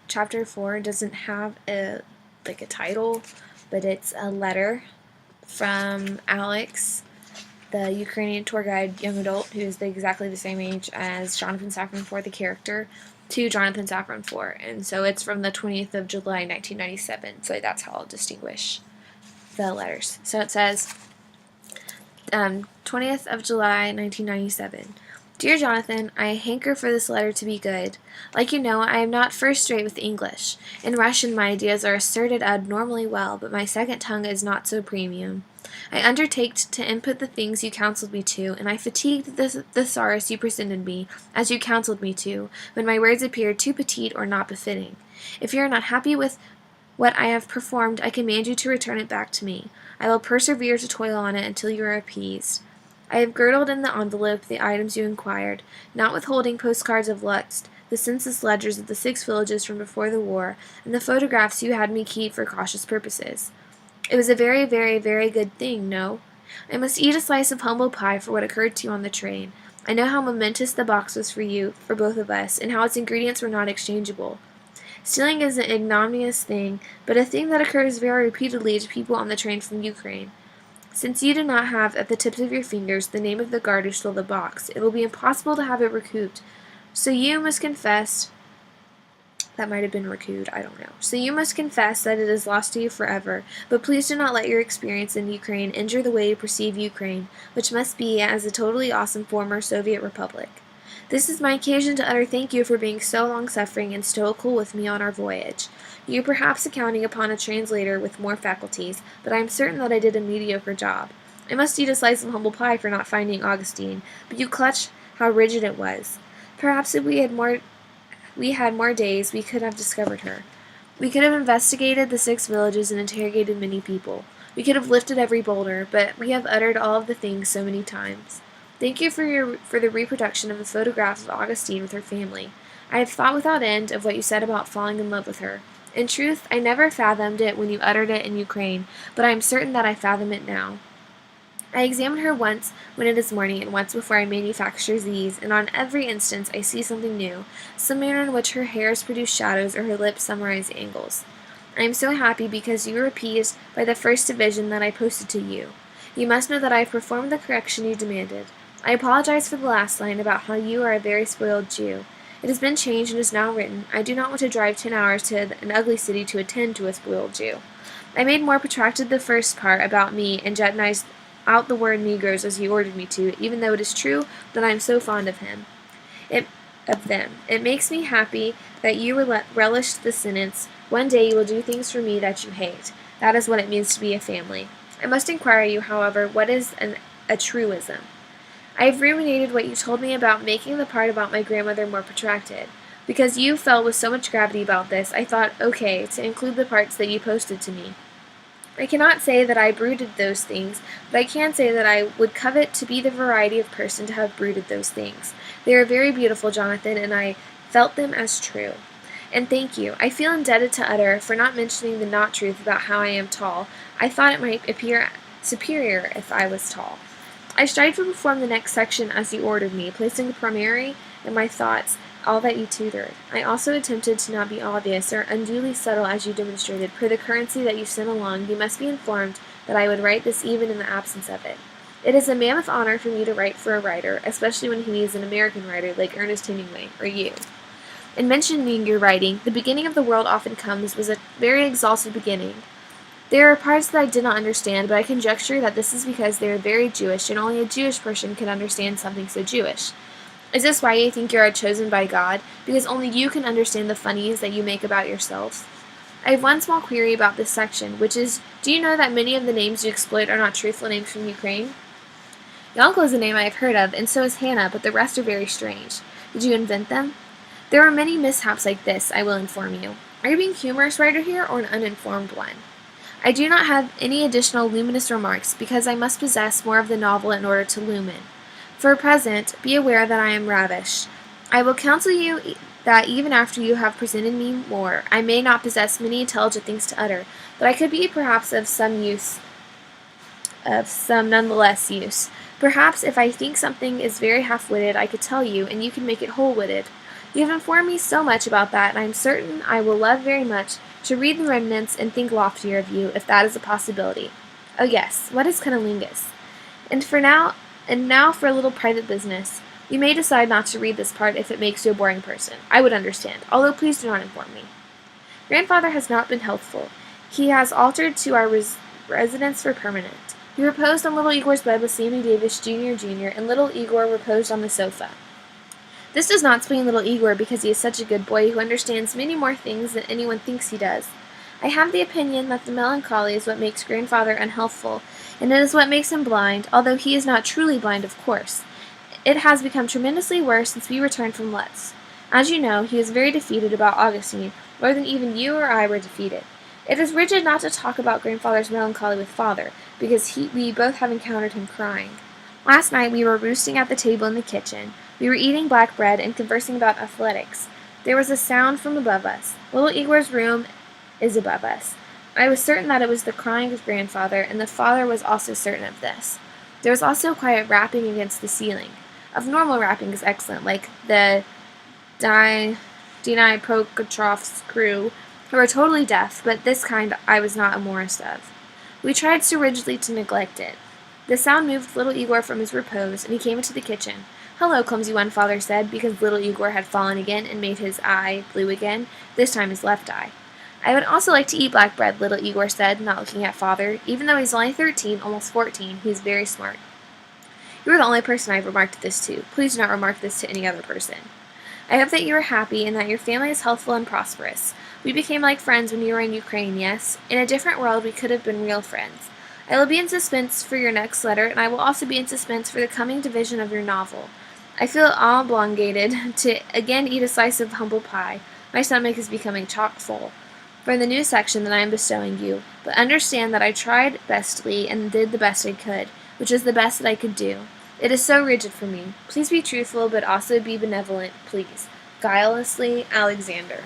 chapter 4 doesn't have a title, but it's a letter from Alex, the Ukrainian tour guide young adult who is exactly the same age as Jonathan Safran Foer, the character, to Jonathan Safran Foer. And so it's from the 20th of July, 1997. So that's how I'll distinguish the letters. So it says, 20th of July, 1997. Dear Jonathan, I hanker for this letter to be good. Like you know, I am not first rate with English. In Russian my ideas are asserted abnormally well, but my second tongue is not so premium. I undertake to input the things you counseled me to, and I fatigued the thesaurus you presented me, as you counseled me to, when my words appeared too petite or not befitting. If you are not happy with what I have performed, I command you to return it back to me. I will persevere to toil on it until you are appeased. I have girdled in the envelope the items you inquired, not withholding postcards of Lutsk, the census ledgers of the 6 villages from before the war, and the photographs you had me keep for cautious purposes. It was a very, very, very good thing, no? I must eat a slice of humble pie for what occurred to you on the train. I know how momentous the box was for you, for both of us, and how its ingredients were not exchangeable. Stealing is an ignominious thing, but a thing that occurs very repeatedly to people on the train from Ukraine. Since you do not have at the tips of your fingers the name of the guard who stole the box, it will be impossible to have it recouped. So you must confess that might have been recouped, I don't know. So you must confess that it is lost to you forever, but please do not let your experience in Ukraine injure the way you perceive Ukraine, which must be as a totally awesome former Soviet republic. This is my occasion to utter thank you for being so long-suffering and stoical with me on our voyage. You perhaps accounting upon a translator with more faculties, but I am certain that I did a mediocre job. I must eat a slice of humble pie for not finding Augustine, but you clutch how rigid it was. Perhaps if we had more days, we could have discovered her. We could have investigated the 6 villages and interrogated many people. We could have lifted every boulder, but we have uttered all of the things so many times. Thank you for the reproduction of the photograph of Augustine with her family. I have thought without end of what you said about falling in love with her. In truth, I never fathomed it when you uttered it in Ukraine, but I am certain that I fathom it now. I examine her once when it is morning and once before I manufacture these, and on every instance I see something new, some manner in which her hairs produce shadows or her lips summarize angles. I am so happy because you were appeased by the first division that I posted to you. You must know that I have performed the correction you demanded. I apologize for the last line about how you are a very spoiled Jew. It has been changed and is now written. I do not want to drive 10 hours to an ugly city to attend to a spoiled Jew. I made more protracted the first part about me and jetnized out the word Negroes as you ordered me to, even though it is true that I am so fond of them. It makes me happy that you relished the sentence, one day you will do things for me that you hate. That is what it means to be a family. I must inquire you, however, what is a truism? I have ruminated what you told me about making the part about my grandmother more protracted. Because you felt with so much gravity about this, I thought, okay, to include the parts that you posted to me. I cannot say that I brooded those things, but I can say that I would covet to be the variety of person to have brooded those things. They are very beautiful, Jonathan, and I felt them as true. And thank you. I feel indebted to utter for not mentioning the not truth about how I am tall. I thought it might appear superior if I was tall. I strive to perform the next section as you ordered me, placing the primary in my thoughts, all that you tutored. I also attempted to not be obvious or unduly subtle as you demonstrated. Per the currency that you sent along, you must be informed that I would write this even in the absence of it. It is a mammoth honor for me to write for a writer, especially when he is an American writer like Ernest Hemingway, or you. In mentioning your writing, the beginning of the world often comes was a very exalted beginning. There are parts that I did not understand, but I conjecture that this is because they are very Jewish, and only a Jewish person can understand something so Jewish. Is this why you think you are chosen by God? Because only you can understand the funnies that you make about yourselves? I have one small query about this section, which is, do you know that many of the names you exploit are not truthful names from Ukraine? Yanko is a name I have heard of, and so is Hannah, but the rest are very strange. Did you invent them? There are many mishaps like this, I will inform you. Are you being humorous writer here, or an uninformed one? I do not have any additional luminous remarks, because I must possess more of the novel in order to lumen. For present, be aware that I am ravished. I will counsel you that even after you have presented me more, I may not possess many intelligent things to utter, but I could be perhaps of some nonetheless use. Perhaps if I think something is very half-witted, I could tell you, and you can make it whole-witted. You have informed me so much about that, and I am certain I will love very much to read the remnants and think loftier of you, if that is a possibility. Oh yes, what is cunnilingus? And now for a little private business. You may decide not to read this part if it makes you a boring person. I would understand, although please do not inform me. Grandfather has not been healthful. He has altered to our residence for permanent. He reposed on little Igor's bed with Sammy Davis, Jr., and little Igor reposed on the sofa. This does not spleen little Igor because he is such a good boy who understands many more things than anyone thinks he does. I have the opinion that the melancholy is what makes grandfather unhealthful, and it is what makes him blind, although he is not truly blind, of course. It has become tremendously worse since we returned from Lutz. As you know, he is very defeated about Augustine, more than even you or I were defeated. It is rigid not to talk about grandfather's melancholy with father, because we both have encountered him crying. Last night we were roosting at the table in the kitchen. We were eating black bread and conversing about athletics. There was a sound from above us. Little Igor's room is above us. I was certain that it was the crying of grandfather, and the father was also certain of this. There was also a quiet rapping against the ceiling. Of normal rapping is excellent, like the Dini Prokotrov's crew, who are totally deaf, but this kind I was not amorous of. We tried so rigidly to neglect it. The sound moved little Igor from his repose, and he came into the kitchen. "Hello, clumsy one," father said, because little Igor had fallen again and made his eye blue again, this time his left eye. "I would also like to eat black bread," little Igor said, not looking at father. Even though he's only 13, almost 14, he is very smart. You are the only person I have remarked this to. Please do not remark this to any other person. I hope that you are happy and that your family is healthful and prosperous. We became like friends when you were in Ukraine, yes? In a different world, we could have been real friends. I will be in suspense for your next letter, and I will also be in suspense for the coming division of your novel. I feel obligated to again eat a slice of humble pie. My stomach is becoming chock full for the new section that I am bestowing you, but understand that I tried bestly and did the best I could, which is the best that I could do. It is so rigid for me. Please be truthful, but also be benevolent, please. Guilelessly, Alexander.